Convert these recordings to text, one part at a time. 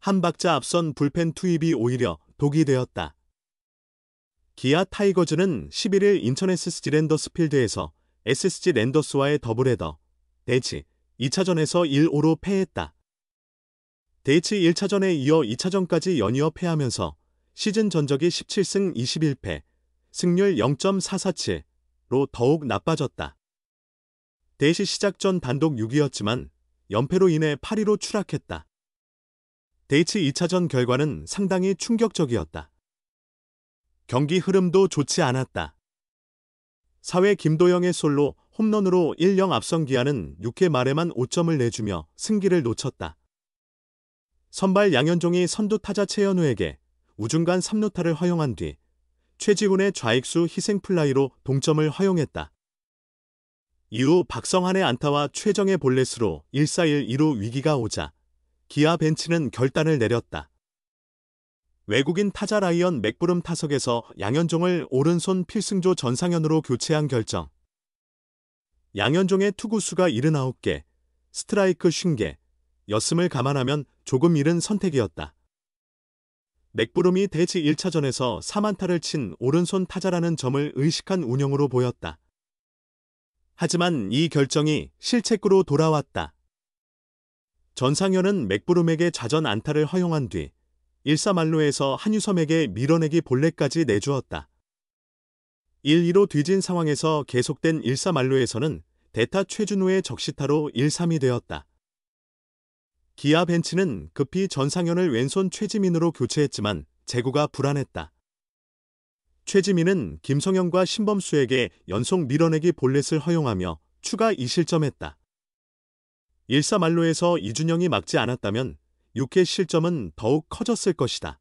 한 박자 앞선 불펜 투입이 오히려 독이 되었다. 기아 타이거즈는 11일 인천 SSG 랜더스 필드에서 SSG 랜더스와의 더블헤더 대치 2차전에서 1-5로 패했다. 대치 1차전에 이어 2차전까지 연이어 패하면서 시즌 전적이 17승 21패, 승률 0.447로 더욱 나빠졌다. 대시 시작 전 단독 6위였지만 연패로 인해 8위로 추락했다. 대치 2차전 결과는 상당히 충격적이었다. 경기 흐름도 좋지 않았다. 4회 김도영의 솔로 홈런으로 1-0 앞선 기아는 6회 말에만 5점을 내주며 승기를 놓쳤다. 선발 양현종이 선두 타자 최현우에게 우중간 3루타를 허용한 뒤 최지훈의 좌익수 희생플라이로 동점을 허용했다. 이후 박성한의 안타와 최정의 볼넷으로 1-4-1-2루 위기가 오자 기아 벤치는 결단을 내렸다. 외국인 타자 라이언 맥브룸 타석에서 양현종을 오른손 필승조 전상현으로 교체한 결정. 양현종의 투구수가 79개, 스트라이크 50개, 였음을 감안하면 조금 이른 선택이었다. 맥브룸이 대치 1차전에서 4안타를 친 오른손 타자라는 점을 의식한 운영으로 보였다. 하지만 이 결정이 실책으로 돌아왔다. 전상현은 맥브룸에게 좌전 안타를 허용한 뒤 1-3만루에서 한유섬에게 밀어내기 볼넷까지 내주었다. 1-2로 뒤진 상황에서 계속된 1-4만루에서는 대타 최준우의 적시타로 1-3이 되었다. 기아 벤치는 급히 전상현을 왼손 최지민으로 교체했지만 제구가 불안했다. 최지민은 김성현과 신범수에게 연속 밀어내기 볼넷을 허용하며 추가 2실점했다. 1-4만루에서 이준영이 막지 않았다면 6회 실점은 더욱 커졌을 것이다.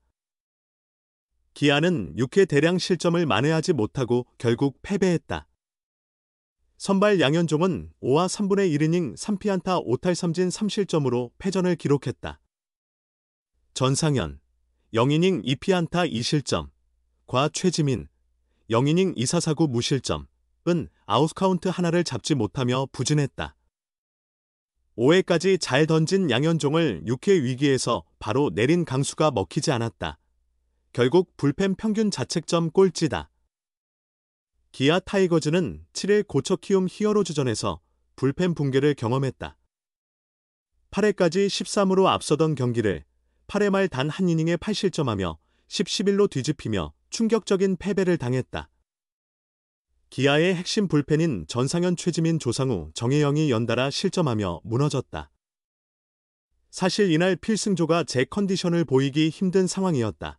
기아는 6회 대량 실점을 만회하지 못하고 결국 패배했다. 선발 양현종은 5와 3분의 1이닝 3피안타 5탈3진 3실점으로 패전을 기록했다. 전상현, 0이닝 2피안타 2실점, 과 최지민, 0이닝 2사4구 무실점은 아웃카운트 하나를 잡지 못하며 부진했다. 5회까지 잘 던진 양현종을 6회 위기에서 바로 내린 강수가 먹히지 않았다. 결국 불펜 평균 자책점 꼴찌다. 기아 타이거즈는 7일 고척 키움 히어로즈전에서 불펜 붕괴를 경험했다. 8회까지 13으로 앞서던 경기를 8회 말 단 한 이닝에 8실점하며 10-11로 뒤집히며 충격적인 패배를 당했다. 기아의 핵심 불펜인 전상현, 최지민, 조상우, 정혜영이 연달아 실점하며 무너졌다. 사실 이날 필승조가 제 컨디션을 보이기 힘든 상황이었다.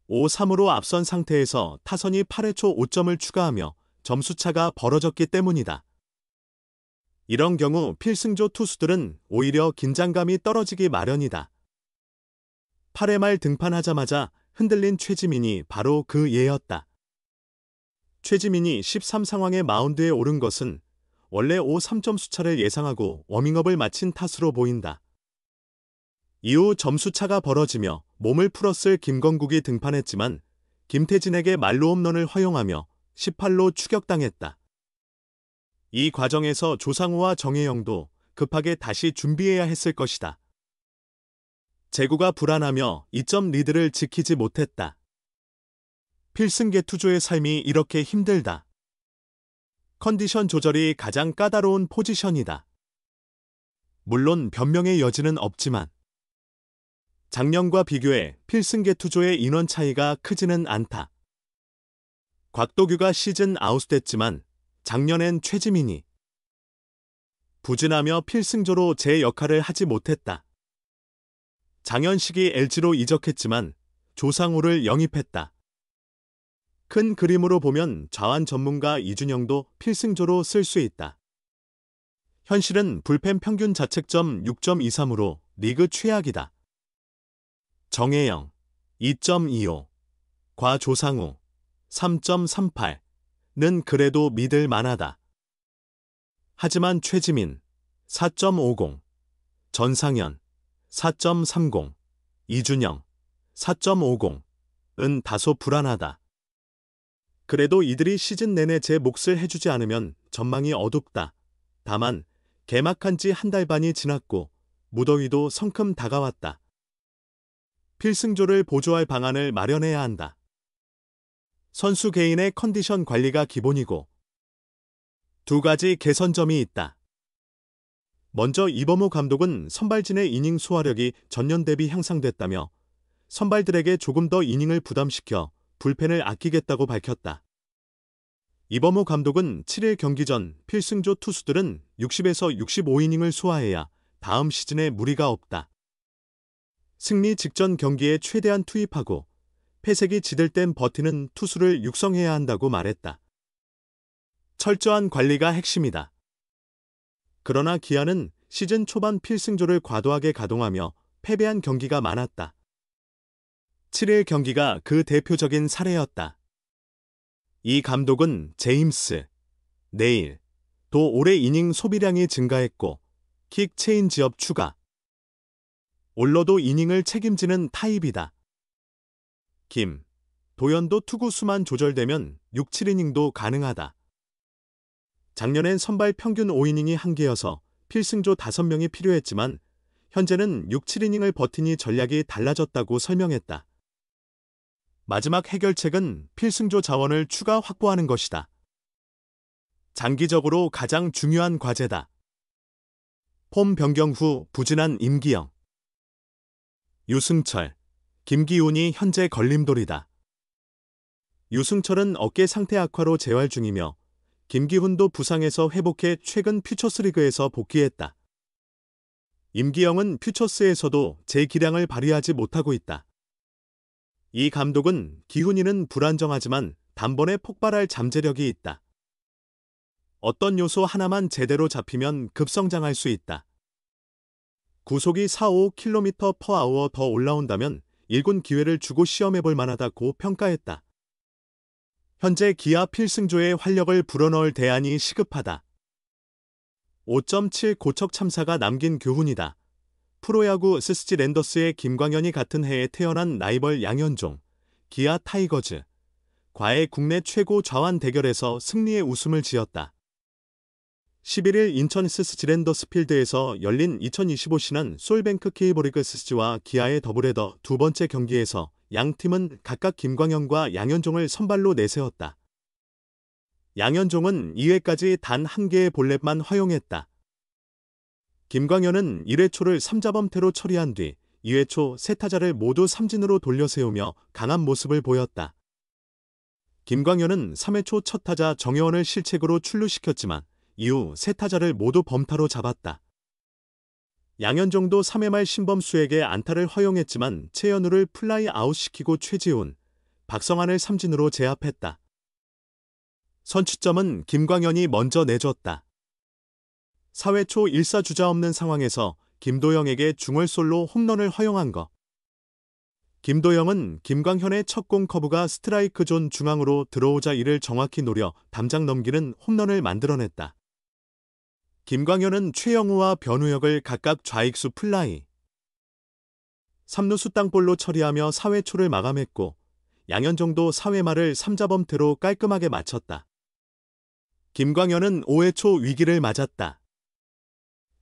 5-3으로 앞선 상태에서 타선이 8회 초 5점을 추가하며 점수차가 벌어졌기 때문이다. 이런 경우 필승조 투수들은 오히려 긴장감이 떨어지기 마련이다. 8회 말 등판하자마자 흔들린 최지민이 바로 그 예였다. 최지민이 13 상황의 마운드에 오른 것은 원래 5-3점 수차를 예상하고 워밍업을 마친 탓으로 보인다. 이후 점수차가 벌어지며 몸을 풀었을 김건국이 등판했지만 김태진에게 말로 홈런을 허용하며 18로 추격당했다. 이 과정에서 조상우와 정혜영도 급하게 다시 준비해야 했을 것이다. 제구가 불안하며 2점 리드를 지키지 못했다. 필승계 투조의 삶이 이렇게 힘들다. 컨디션 조절이 가장 까다로운 포지션이다. 물론 변명의 여지는 없지만 작년과 비교해 필승계 투조의 인원 차이가 크지는 않다. 곽도규가 시즌 아웃됐지만 작년엔 최지민이 부진하며 필승조로 제 역할을 하지 못했다. 장현식이 LG로 이적했지만 조상우를 영입했다. 큰 그림으로 보면 좌완 전문가 이준영도 필승조로 쓸 수 있다. 현실은 불펜 평균 자책점 6.23으로 리그 최악이다. 정혜영 2.25, 과 조상우 3.38는 그래도 믿을 만하다. 하지만 최지민 4.50, 전상현 4.30, 이준영 4.50은 다소 불안하다. 그래도 이들이 시즌 내내 제 몫을 해주지 않으면 전망이 어둡다. 다만 개막한 지 한 달 반이 지났고 무더위도 성큼 다가왔다. 필승조를 보조할 방안을 마련해야 한다. 선수 개인의 컨디션 관리가 기본이고 두 가지 개선점이 있다. 먼저 이범호 감독은 선발진의 이닝 소화력이 전년 대비 향상됐다며 선발들에게 조금 더 이닝을 부담시켜 불펜을 아끼겠다고 밝혔다. 이범호 감독은 7일 경기 전 필승조 투수들은 60에서 65이닝을 소화해야 다음 시즌에 무리가 없다. 승리 직전 경기에 최대한 투입하고 패색이 짙을 땐 버티는 투수를 육성해야 한다고 말했다. 철저한 관리가 핵심이다. 그러나 기아는 시즌 초반 필승조를 과도하게 가동하며 패배한 경기가 많았다. 7일 경기가 그 대표적인 사례였다. 이 감독은 제임스, 네일, 또 올해 이닝 소비량이 증가했고 킥 체인지업 추가, 올러도 이닝을 책임지는 타입이다. 김, 도연도 투구 수만 조절되면 6, 7이닝도 가능하다. 작년엔 선발 평균 5이닝이 한계여서 필승조 5명이 필요했지만 현재는 6, 7이닝을 버티니 전략이 달라졌다고 설명했다. 마지막 해결책은 필승조 자원을 추가 확보하는 것이다. 장기적으로 가장 중요한 과제다. 폼 변경 후 부진한 임기영, 유승철, 김기훈이 현재 걸림돌이다. 유승철은 어깨 상태 악화로 재활 중이며 김기훈도 부상에서 회복해 최근 퓨처스리그에서 복귀했다. 임기영은 퓨처스에서도 제 기량을 발휘하지 못하고 있다. 이 감독은 기훈이는 불안정하지만 단번에 폭발할 잠재력이 있다. 어떤 요소 하나만 제대로 잡히면 급성장할 수 있다. 구속이 4-5km/h 더 올라온다면 1군 기회를 주고 시험해볼 만하다고 평가했다. 현재 기아 필승조의 활력을 불어넣을 대안이 시급하다. 5.7 고척 참사가 남긴 교훈이다. 프로야구 SSG 랜더스의 김광현이 같은 해에 태어난 라이벌 양현종, 기아 타이거즈, 과의 국내 최고 좌완 대결에서 승리의 웃음을 지었다. 11일 인천 SSG 랜더스 필드에서 열린 2025 신한 솔뱅크 K리그 SSG와 기아의 더블헤더 두 번째 경기에서 양 팀은 각각 김광현과 양현종을 선발로 내세웠다. 양현종은 2회까지 단 한 개의 볼넷만 허용했다. 김광현은 1회 초를 3자범퇴로 처리한 뒤 2회 초 세 타자를 모두 삼진으로 돌려세우며 강한 모습을 보였다. 김광현은 3회 초 첫 타자 정혜원을 실책으로 출루시켰지만 이후 세 타자를 모두 범타로 잡았다. 양현종도 3회 말 신범수에게 안타를 허용했지만 최현우를 플라이 아웃시키고 최지훈, 박성환을 삼진으로 제압했다. 선취점은 김광현이 먼저 내줬다. 4회 초 1사주자 없는 상황에서 김도영에게 중얼솔로 홈런을 허용한 것. 김도영은 김광현의 첫 공 커브가 스트라이크 존 중앙으로 들어오자 이를 정확히 노려 담장 넘기는 홈런을 만들어냈다. 김광현은 최영우와 변우혁을 각각 좌익수 플라이, 3루수 땅볼로 처리하며 4회 초를 마감했고 양현종도 4회 말을 3자범퇴로 깔끔하게 마쳤다. 김광현은 5회 초 위기를 맞았다.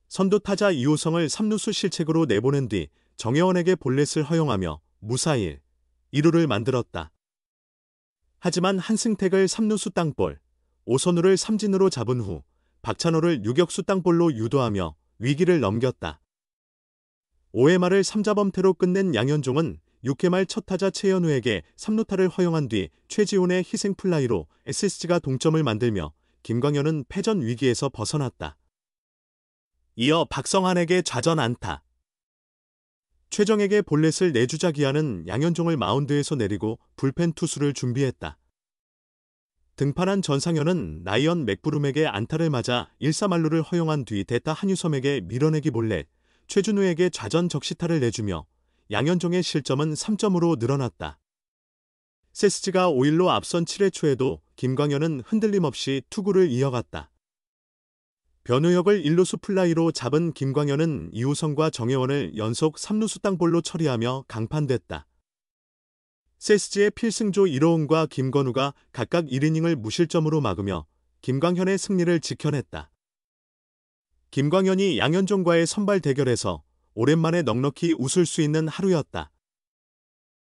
선두타자 이호성을 3루수 실책으로 내보낸 뒤 정혜원에게 볼넷을 허용하며 무사일, 2루를 만들었다. 하지만 한승택을 3루수 땅볼, 오선우를 삼진으로 잡은 후 박찬호를 유격수 땅볼로 유도하며 위기를 넘겼다. 5회 말을 3자범퇴로 끝낸 양현종은 6회 말 첫 타자 최현우에게 3루타를 허용한 뒤 최지훈의 희생플라이로 SSG가 동점을 만들며 김광현은 패전 위기에서 벗어났다. 이어 박성환에게 좌전 안타. 최정에게 볼넷을 내주자 기아는 양현종을 마운드에서 내리고 불펜 투수를 준비했다. 등판한 전상현은 라이언 맥브룸에게 안타를 맞아 1사만루를 허용한 뒤 대타 한유섬에게 밀어내기 볼넷, 최준우에게 좌전 적시타를 내주며 양현종의 실점은 3점으로 늘어났다. SSG가 5-1로 앞선 7회 초에도 김광현은 흔들림 없이 투구를 이어갔다. 변우혁을 1루수 플라이로 잡은 김광현은 이우성과 정혜원을 연속 3루수 땅볼로 처리하며 강판됐다. SSG의 필승조 이로운과 김건우가 각각 1이닝을 무실점으로 막으며 김광현의 승리를 지켜냈다. 김광현이 양현종과의 선발 대결에서 오랜만에 넉넉히 웃을 수 있는 하루였다.